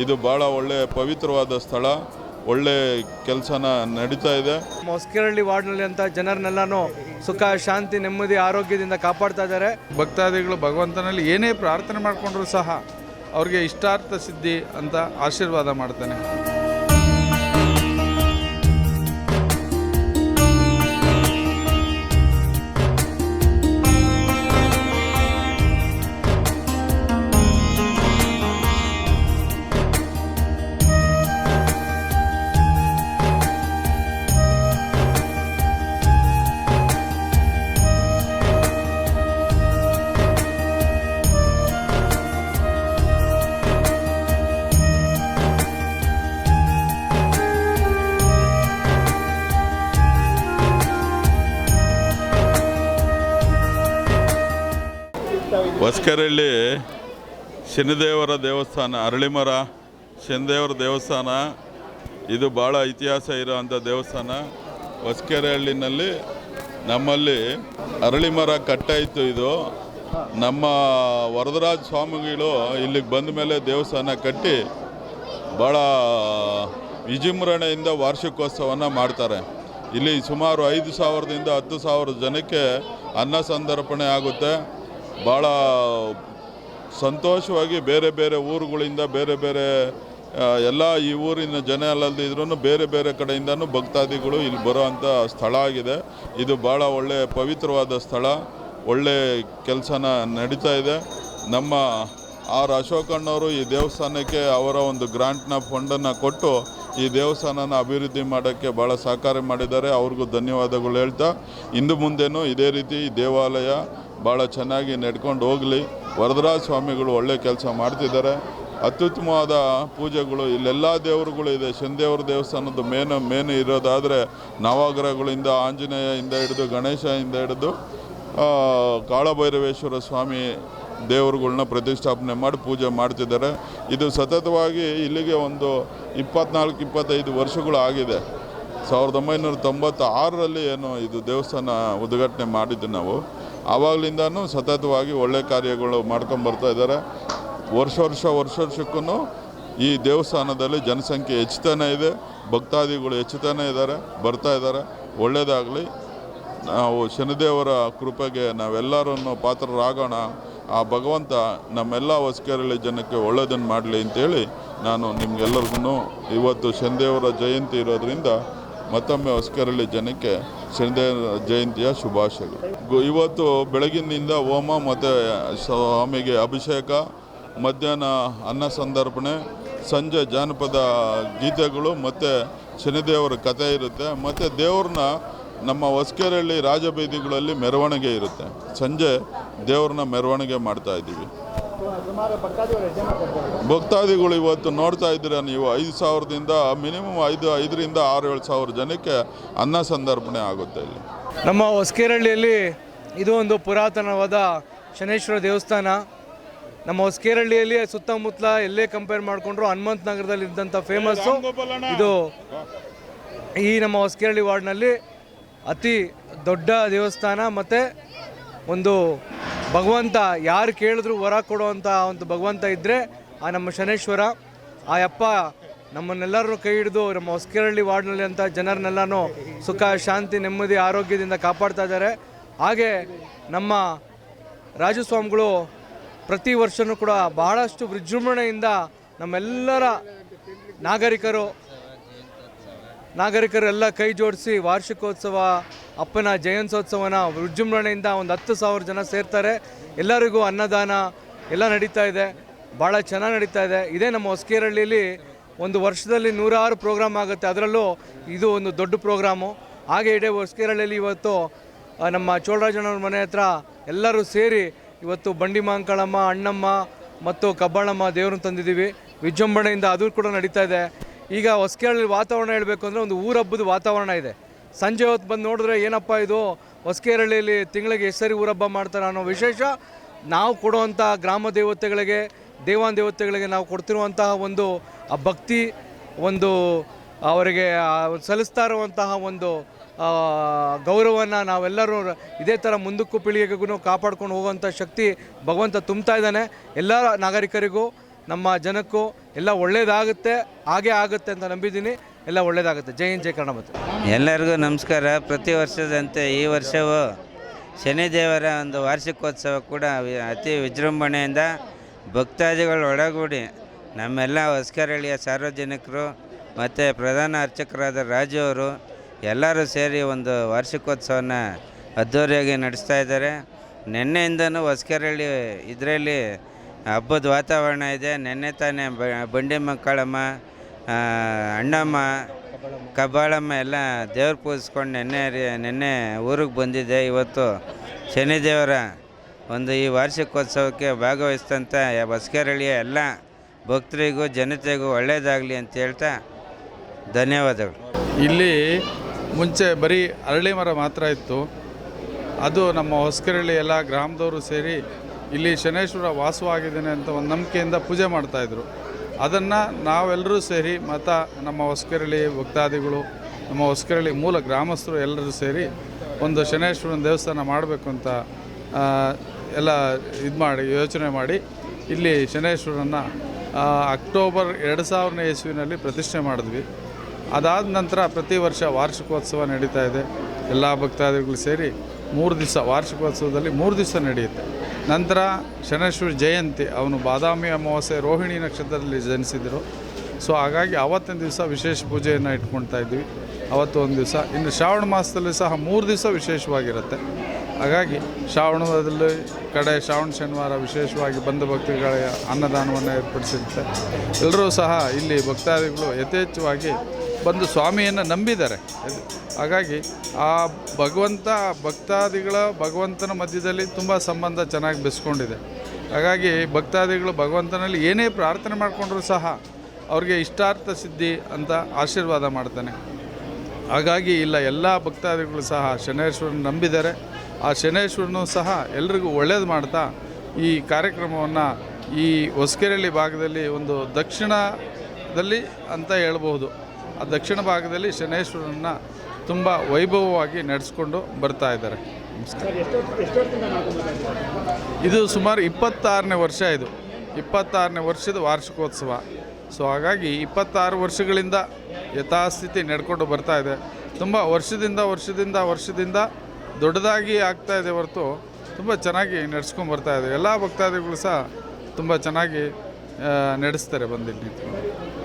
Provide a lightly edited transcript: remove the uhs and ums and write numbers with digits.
ಇದು ಭಾಳ ಒಳ್ಳೆ ಪವಿತ್ರವಾದ ಸ್ಥಳ, ಒಳ್ಳೆ ಕೆಲಸನ ನಡೀತಾ ಇದೆ. ಹೊಸಕೆರಳ್ಳಿ ವಾರ್ಡ್ನಲ್ಲಿ ಅಂತ ಜನರನ್ನೆಲ್ಲನೂ ಸುಖ ಶಾಂತಿ ನೆಮ್ಮದಿ ಆರೋಗ್ಯದಿಂದ ಕಾಪಾಡ್ತಾ ಇದ್ದಾರೆ. ಭಕ್ತಾದಿಗಳು ಭಗವಂತನಲ್ಲಿ ಏನೇ ಪ್ರಾರ್ಥನೆ ಮಾಡಿಕೊಂಡ್ರೂ ಸಹ ಅವ್ರಿಗೆ ಇಷ್ಟಾರ್ಥ ಸಿದ್ಧಿ ಅಂತ ಆಶೀರ್ವಾದ ಮಾಡ್ತಾನೆ. ಹೊಸಕೆರಳ್ಳಿ ಶನಿದೇವರ ದೇವಸ್ಥಾನ, ಅರಳಿಮರ ಶನಿದೇವರ ದೇವಸ್ಥಾನ. ಇದು ಭಾಳ ಇತಿಹಾಸ ಇರೋವಂಥ ದೇವಸ್ಥಾನ. ಹೊಸಕೆರಳ್ಳಿನಲ್ಲಿ ನಮ್ಮಲ್ಲಿ ಅರಳಿಮರ ಕಟ್ಟಾಯಿತು. ಇದು ನಮ್ಮ ವರದರಾಜ ಸ್ವಾಮಿಗಳು ಇಲ್ಲಿಗೆ ಬಂದ ಮೇಲೆ ದೇವಸ್ಥಾನ ಕಟ್ಟಿ ಭಾಳ ವಿಜೃಂಭಣೆಯಿಂದ ವಾರ್ಷಿಕೋತ್ಸವನ ಮಾಡ್ತಾರೆ. ಇಲ್ಲಿ ಸುಮಾರು 5,000ದಿಂದ 10,000 ಜನಕ್ಕೆ ಅನ್ನ ಸಂತರ್ಪಣೆ ಆಗುತ್ತೆ. ಭಾಳ ಸಂತೋಷವಾಗಿ ಬೇರೆ ಬೇರೆ ಊರುಗಳಿಂದ ಬೇರೆ ಬೇರೆ ಎಲ್ಲ ಈ ಊರಿನ ಜನ ಅಲ್ಲದಿದ್ರೂ ಬೇರೆ ಬೇರೆ ಕಡೆಯಿಂದನೂ ಭಕ್ತಾದಿಗಳು ಇಲ್ಲಿ ಬರೋವಂಥ ಸ್ಥಳ ಆಗಿದೆ. ಇದು ಭಾಳ ಒಳ್ಳೆ ಪವಿತ್ರವಾದ ಸ್ಥಳ, ಒಳ್ಳೆ ಕೆಲಸನ ನಡೀತಾ ಇದೆ. ನಮ್ಮ ಆರ್ ಅಶೋಕಣ್ಣವರು ಈ ದೇವಸ್ಥಾನಕ್ಕೆ ಅವರ ಒಂದು ಗ್ರಾಂಟ್ನ ಫಂಡನ್ನು ಕೊಟ್ಟು ಈ ದೇವಸ್ಥಾನನ ಅಭಿವೃದ್ಧಿ ಮಾಡೋಕ್ಕೆ ಭಾಳ ಸಹಕಾರ ಮಾಡಿದ್ದಾರೆ. ಅವ್ರಿಗೂ ಧನ್ಯವಾದಗಳು ಹೇಳ್ತಾ, ಇಂದು ಮುಂದೆನೂ ಇದೇ ರೀತಿ ಈ ದೇವಾಲಯ ಭಾಳ ಚೆನ್ನಾಗಿ ನಡ್ಕೊಂಡು ಹೋಗಲಿ. ವರದರಾಜ ಸ್ವಾಮಿಗಳು ಒಳ್ಳೆ ಕೆಲಸ ಮಾಡ್ತಿದ್ದಾರೆ. ಅತ್ಯುತ್ತಮವಾದ ಪೂಜೆಗಳು ಇಲ್ಲೆಲ್ಲ ದೇವರುಗಳು ಇದೆ. ಶನಿದೇವರ ದೇವಸ್ಥಾನದ ಮೇನು ಇರೋದಾದರೆ ನವಗ್ರಹಗಳಿಂದ ಆಂಜನೇಯದಿಂದ ಹಿಡಿದು ಗಣೇಶದಿಂದ ಹಿಡಿದು ಕಾಳಭೈರವೇಶ್ವರ ಸ್ವಾಮಿ ದೇವರುಗಳನ್ನ ಪ್ರತಿಷ್ಠಾಪನೆ ಮಾಡಿ ಪೂಜೆ ಮಾಡ್ತಿದ್ದಾರೆ. ಇದು ಸತತವಾಗಿ ಇಲ್ಲಿಗೆ ಒಂದು 24-25 ವರ್ಷಗಳು ಆಗಿದೆ. 1996ರಲ್ಲಿ ಏನು ಇದು ದೇವಸ್ಥಾನ ಉದ್ಘಾಟನೆ ಮಾಡಿದ್ದು ನಾವು. ಆವಾಗಲಿಂದನೂ ಸತತವಾಗಿ ಒಳ್ಳೆ ಕಾರ್ಯಗಳು ಮಾಡ್ಕೊಂಬರ್ತಾ ಇದ್ದಾರೆ. ವರ್ಷಕ್ಕೂ ಈ ದೇವಸ್ಥಾನದಲ್ಲಿ ಜನಸಂಖ್ಯೆ ಹೆಚ್ಚುತ್ತಾನೆ ಇದೆ, ಭಕ್ತಾದಿಗಳು ಹೆಚ್ಚುತ್ತಾನೆ ಇದ್ದಾರೆ, ಬರ್ತಾ ಇದ್ದಾರೆ. ಒಳ್ಳೆಯದಾಗಲಿ. ನಾವು ಶನಿದೇವರ ಕೃಪೆಗೆ ನಾವೆಲ್ಲರನ್ನು ಪಾತ್ರರಾಗೋಣ. ಆ ಭಗವಂತ ನಮ್ಮೆಲ್ಲ ಹೊಸಕೆರಳ್ಳಿ ಜನಕ್ಕೆ ಒಳ್ಳೆಯದನ್ನು ಮಾಡಲಿ ಅಂತೇಳಿ ನಾನು ನಿಮಗೆಲ್ಲರಿಗೂ ಇವತ್ತು ಶನಿದೇವರ ಜಯಂತಿ ಇರೋದ್ರಿಂದ ಮತ್ತೊಮ್ಮೆ ಹೊಸಕೆರಳ್ಳಿ ಜನಕ್ಕೆ ಶನಿದೇವರ ಜಯಂತಿಯ ಶುಭಾಶಯಗಳು. ಇವತ್ತು ಬೆಳಗಿನಿಂದ ಹೋಮ ಮತ್ತು ಸ್ವಾಮಿಗೆ ಅಭಿಷೇಕ, ಮಧ್ಯಾಹ್ನ ಅನ್ನ ಸಂತರ್ಪಣೆ, ಸಂಜೆ ಜಾನಪದ ಗೀತೆಗಳು ಮತ್ತು ಶನಿದೇವರ ಕಥೆ ಇರುತ್ತೆ. ಮತ್ತು ದೇವ್ರನ್ನ ನಮ್ಮ ಹೊಸಕೆರಳ್ಳಿ ರಾಜಬೀದಿಗಳಲ್ಲಿ ಮೆರವಣಿಗೆ ಇರುತ್ತೆ. ಸಂಜೆ ದೇವ್ರನ್ನ ಮೆರವಣಿಗೆ ಮಾಡ್ತಾ ಇದ್ದೀವಿ. ಭಕ್ತಾದಿಗಳು ಇವತ್ತು ನೋಡ್ತಾ ಇದ್ದೀರಾ ನೀವು, 5,000ದಿಂದ ಮಿನಿಮಮ್ 5,000ರಿಂದ 6,000-7,000 ಜನಕ್ಕೆ ಅನ್ನ ಸಂತರ್ಪಣೆ ಆಗುತ್ತೆ ಇಲ್ಲಿ ನಮ್ಮ ಹೊಸಕೆರಳ್ಳಿಯಲ್ಲಿ. ಇದು ಒಂದು ಪುರಾತನವಾದ ಶನೇಶ್ವರ ದೇವಸ್ಥಾನ. ನಮ್ಮ ಹೊಸಕೆರಳ್ಳಿಯಲ್ಲಿ ಸುತ್ತಮುತ್ತಲ ಎಲ್ಲೇ ಕಂಪೇರ್ ಮಾಡಿಕೊಂಡ್ರು ಹನುಮಂತ ನಗರದಲ್ಲಿ ಇದ್ದಂಥ ಫೇಮಸ್ಸು ಇದು. ಈ ನಮ್ಮ ಹೊಸಕೆರಳ್ಳಿ ವಾರ್ಡ್ನಲ್ಲಿ ಅತಿ ದೊಡ್ಡ ದೇವಸ್ಥಾನ ಮತ್ತು ಒಂದು ಭಗವಂತ ಯಾರು ಕೇಳಿದ್ರು ವರ ಕೊಡುವಂಥ ಒಂದು ಭಗವಂತ ಇದ್ದರೆ ಆ ನಮ್ಮ ಶನೇಶ್ವರ. ಆ ಯಪ್ಪ ನಮ್ಮನ್ನೆಲ್ಲರೂ ಕೈ ಹಿಡಿದು ನಮ್ಮ ಹೊಸಕೆರಳ್ಳಿ ವಾರ್ಡ್ನಲ್ಲಿ ಅಂತ ಜನರನ್ನೆಲ್ಲನೂ ಸುಖ ಶಾಂತಿ ನೆಮ್ಮದಿ ಆರೋಗ್ಯದಿಂದ ಕಾಪಾಡ್ತಾ ಇದ್ದಾರೆ. ಹಾಗೆ ನಮ್ಮ ರಾಜಸ್ವಾಮಿಗಳು ಪ್ರತಿ ವರ್ಷವೂ ಕೂಡ ಬಹಳಷ್ಟು ವಿಜೃಂಭಣೆಯಿಂದ ನಮ್ಮೆಲ್ಲರ ನಾಗರಿಕರೆಲ್ಲ ಕೈ ಜೋಡಿಸಿ ವಾರ್ಷಿಕೋತ್ಸವ ಅಪ್ಪನ ಜಯಂತ್ಯೋತ್ಸವನ ವಿಜೃಂಭಣೆಯಿಂದ ಒಂದು 10,000 ಜನ ಸೇರ್ತಾರೆ. ಎಲ್ಲರಿಗೂ ಅನ್ನದಾನ ಎಲ್ಲ ನಡೀತಾ ಇದೆ, ಭಾಳ ಚೆನ್ನಾಗಿ ನಡೀತಾ ಇದೆ. ಇದೇ ನಮ್ಮ ಹೊಸಕೆರಳ್ಳಿಯಲ್ಲಿ ಒಂದು ವರ್ಷದಲ್ಲಿ 106 ಪ್ರೋಗ್ರಾಮ್ ಆಗುತ್ತೆ, ಅದರಲ್ಲೂ ಇದು ಒಂದು ದೊಡ್ಡ ಪ್ರೋಗ್ರಾಮು. ಹಾಗೆ ಇಡೀ ಹೊಸಕೆರಳ್ಳಿಯಲ್ಲಿ ಇವತ್ತು ನಮ್ಮ ಚೋಳರಾಜಣ್ಣವ್ರ ಮನೆ ಹತ್ರ ಎಲ್ಲರೂ ಸೇರಿ ಇವತ್ತು ಬಂಡಿ ಮಾಂಕಳಮ್ಮ, ಅಣ್ಣಮ್ಮ ಮತ್ತು ಕಬ್ಬಾಳಮ್ಮ ದೇವ್ರನ್ನ ತಂದಿದ್ದೀವಿ. ವಿಜೃಂಭಣೆಯಿಂದ ಅದು ಕೂಡ ನಡೀತಾ ಇದೆ. ಈಗ ಹೊಸಕೆರಳ್ಳಿ ವಾತಾವರಣ ಹೇಳಬೇಕು ಅಂದರೆ ಒಂದು ಊರಹಬ್ಬದ ವಾತಾವರಣ ಇದೆ. ಸಂಜೆ ಹೊತ್ತು ಬಂದು ನೋಡಿದ್ರೆ ಏನಪ್ಪ ಇದು ಹೊಸಕೆರಳ್ಳಿಯಲ್ಲಿ ತಿಂಗಳಿಗೆ ಎಷ್ಟು ಸರಿ ಊರಹಬ್ಬ ಮಾಡ್ತಾರೆ ಅನ್ನೋ ವಿಶೇಷ. ನಾವು ಕೊಡುವಂಥ ಗ್ರಾಮ ದೇವತೆಗಳಿಗೆ, ದೇವಾನ್ ದೇವತೆಗಳಿಗೆ ನಾವು ಕೊಡ್ತಿರುವಂತಹ ಒಂದು ಆ ಭಕ್ತಿ, ಒಂದು ಅವರಿಗೆ ಸಲ್ಲಿಸ್ತಾ ಇರುವಂತಹ ಒಂದು ಗೌರವವನ್ನು ನಾವೆಲ್ಲರೂ ಇದೇ ಥರ ಮುಂದಕ್ಕೂ ಪೀಳಿಗೆಗೂ ಕಾಪಾಡ್ಕೊಂಡು ಹೋಗುವಂಥ ಶಕ್ತಿ ಭಗವಂತ ತುಂಬ್ತಾ ಇದ್ದಾನೆ. ಎಲ್ಲ ನಾಗರಿಕರಿಗೂ ನಮ್ಮ ಜನಕ್ಕೂ ಎಲ್ಲ ಒಳ್ಳೇದಾಗುತ್ತೆ, ಹಾಗೇ ಆಗುತ್ತೆ ಅಂತ ನಂಬಿದ್ದೀನಿ. ಎಲ್ಲ ಒಳ್ಳೇದಾಗುತ್ತೆ. ಜೈ ಹಿಂದ್, ಜೈ ಕನ್ನಡ. ಮತ್ತು ಎಲ್ಲರಿಗೂ ನಮಸ್ಕಾರ. ಪ್ರತಿ ವರ್ಷದಂತೆ ಈ ವರ್ಷವೂ ಶನಿದೇವರ ಒಂದು ವಾರ್ಷಿಕೋತ್ಸವ ಕೂಡ ಅತಿ ವಿಜೃಂಭಣೆಯಿಂದ ಭಕ್ತಾದಿಗಳು ಒಳಗೂಡಿ ನಮ್ಮೆಲ್ಲ ಹೊಸಕೆರಳಿಯ ಸಾರ್ವಜನಿಕರು ಮತ್ತು ಪ್ರಧಾನ ಅರ್ಚಕರಾದ ರಾಜು ಅವರು ಎಲ್ಲರೂ ಸೇರಿ ಒಂದು ವಾರ್ಷಿಕೋತ್ಸವನ ಅದ್ಧೂರಿಯಾಗಿ ನಡೆಸ್ತಾ ಇದ್ದಾರೆ. ನಿನ್ನೆಯಿಂದನೂ ಹೊಸಕೆರಳಿ ಇದರಲ್ಲಿ ಹಬ್ಬದ ವಾತಾವರಣ ಇದೆ. ನಿನ್ನೆ ತಾನೇ ಬಂಡಿ ಮಕ್ಕಳಮ್ಮ, ಅಣ್ಣಮ್ಮ, ಕಬ್ಬಾಳಮ್ಮ ಎಲ್ಲ ದೇವ್ರು ಪೂಜಿಸ್ಕೊಂಡು ನಿನ್ನೆ ಊರಿಗೆ ಬಂದಿದೆ. ಇವತ್ತು ಶನಿದೇವರ ಒಂದು ಈ ವಾರ್ಷಿಕೋತ್ಸವಕ್ಕೆ ಭಾಗವಹಿಸಿದಂಥ ಹೊಸಕೆರಳಿಯ ಎಲ್ಲ ಭಕ್ತರಿಗೂ ಜನತೆಗೂ ಒಳ್ಳೆಯದಾಗಲಿ ಅಂತ ಹೇಳ್ತಾ ಧನ್ಯವಾದಗಳು. ಇಲ್ಲಿ ಮುಂಚೆ ಬರೀ ಅರಳಿ ಮರ ಮಾತ್ರ ಇತ್ತು. ಅದು ನಮ್ಮ ಹೊಸಕೆರಳಿ ಎಲ್ಲ ಗ್ರಾಮದವರು ಸೇರಿ ಇಲ್ಲಿ ಶನೇಶ್ವರ ವಾಸವಾಗಿದ್ದಾನೆ ಅಂತ ಒಂದು ನಂಬಿಕೆಯಿಂದ ಪೂಜೆ ಮಾಡ್ತಾಯಿದ್ರು. ಅದನ್ನು ನಾವೆಲ್ಲರೂ ಸೇರಿ ಮತ್ತು ನಮ್ಮ ಹೊಸಕೆರಳಿ ಭಕ್ತಾದಿಗಳು, ನಮ್ಮ ಹೊಸಕೆರಳಿ ಮೂಲ ಗ್ರಾಮಸ್ಥರು ಎಲ್ಲರೂ ಸೇರಿ ಒಂದು ಶನೇಶ್ವರನ ದೇವಸ್ಥಾನ ಮಾಡಬೇಕು ಅಂತ ಎಲ್ಲ ಯೋಚನೆ ಮಾಡಿ ಇಲ್ಲಿ ಶನೇಶ್ವರನ ಅಕ್ಟೋಬರ್ 2000ನೇ ಇಸ್ವಿನಲ್ಲಿ ಪ್ರತಿಷ್ಠೆ ಮಾಡಿದ್ವಿ. ಅದಾದ ನಂತರ ಪ್ರತಿ ವರ್ಷ ವಾರ್ಷಿಕೋತ್ಸವ ನಡೀತಾ ಇದೆ. ಎಲ್ಲ ಭಕ್ತಾದಿಗಳು ಸೇರಿ 3 ದಿವಸ ವಾರ್ಷಿಕೋತ್ಸವದಲ್ಲಿ 3 ದಿವಸ ನಡೆಯುತ್ತೆ. ನಂತರ ಶನೇಶ್ವರ ಜಯಂತಿ, ಅವನು ಬಾದಾಮಿ ಅಮಾವಾಸ್ಯೆ ರೋಹಿಣಿ ನಕ್ಷತ್ರದಲ್ಲಿ ಜನಿಸಿದರು. ಸೊ ಹಾಗಾಗಿ ಆವತ್ತಿನ ದಿವಸ ವಿಶೇಷ ಪೂಜೆಯನ್ನು ಇಟ್ಕೊಳ್ತಾ ಇದ್ವಿ. ಅವತ್ತು ಒಂದು ದಿವಸ. ಇನ್ನು ಶ್ರಾವಣ ಮಾಸದಲ್ಲಿ ಸಹ 3 ದಿವಸ ವಿಶೇಷವಾಗಿರುತ್ತೆ. ಹಾಗಾಗಿ ಶ್ರಾವಣದಲ್ಲಿ ಶ್ರಾವಣ ಶನಿವಾರ ವಿಶೇಷವಾಗಿ ಬಂದ ಭಕ್ತರುಗಳ ಅನ್ನದಾನವನ್ನು ಏರ್ಪಡಿಸಿರುತ್ತೆ. ಎಲ್ಲರೂ ಸಹ ಇಲ್ಲಿ ಭಕ್ತಾದಿಗಳು ಯಥೇಚ್ಛವಾಗಿ ಬಂದು ಸ್ವಾಮಿಯನ್ನು ನಂಬಿದ್ದಾರೆ. ಹಾಗಾಗಿ ಆ ಭಗವಂತನ ಮಧ್ಯದಲ್ಲಿ ತುಂಬ ಸಂಬಂಧ ಚೆನ್ನಾಗಿ ಬೆಸ್ಕೊಂಡಿದೆ. ಹಾಗಾಗಿ ಭಕ್ತಾದಿಗಳು ಭಗವಂತನಲ್ಲಿ ಏನೇ ಪ್ರಾರ್ಥನೆ ಮಾಡಿಕೊಂಡ್ರೂ ಸಹ ಅವ್ರಿಗೆ ಇಷ್ಟಾರ್ಥ ಸಿದ್ಧಿ ಅಂತ ಆಶೀರ್ವಾದ ಮಾಡ್ತಾನೆ. ಹಾಗಾಗಿ ಎಲ್ಲ ಭಕ್ತಾದಿಗಳು ಸಹ ಶನೇಶ್ವರನ ನಂಬಿದ್ದಾರೆ. ಆ ಶನೇಶ್ವರನು ಸಹ ಎಲ್ರಿಗೂ ಒಳ್ಳೇದು ಮಾಡ್ತಾ ಈ ಕಾರ್ಯಕ್ರಮವನ್ನು ಈ ಹೊಸಕೆರಳಿ ಭಾಗದಲ್ಲಿ ಒಂದು ದಕ್ಷಿಣದಲ್ಲಿ ಅಂತ ಹೇಳ್ಬೋದು. ಆ ದಕ್ಷಿಣ ಭಾಗದಲ್ಲಿ ಶನೇಶ್ವರನ ತುಂಬ ವೈಭವವಾಗಿ ನಡೆಸ್ಕೊಂಡು ಬರ್ತಾ ಇದ್ದಾರೆ. ಇದು ಸುಮಾರು 26ನೇ ವರ್ಷ. ಇದು 26ನೇ ವರ್ಷದ ವಾರ್ಷಿಕೋತ್ಸವ. ಸೊ ಹಾಗಾಗಿ 26 ವರ್ಷಗಳಿಂದ ಯಥಾಸ್ಥಿತಿ ನಡ್ಕೊಂಡು ಬರ್ತಾ ಇದೆ. ತುಂಬ ವರ್ಷದಿಂದ ದೊಡ್ಡದಾಗಿ ಆಗ್ತಾ ಇದೆ ಹೊರತು ತುಂಬ ಚೆನ್ನಾಗಿ ನಡೆಸ್ಕೊಂಡು ಬರ್ತಾ ಇದೆ. ಎಲ್ಲ ಭಕ್ತಾದಿಗಳು ಸಹ ತುಂಬ ಚೆನ್ನಾಗಿ ನಡೆಸ್ತಾರೆ ಬಂದಿಲ್ಲಿ ನಿಂತ್ಕೊಂಡು.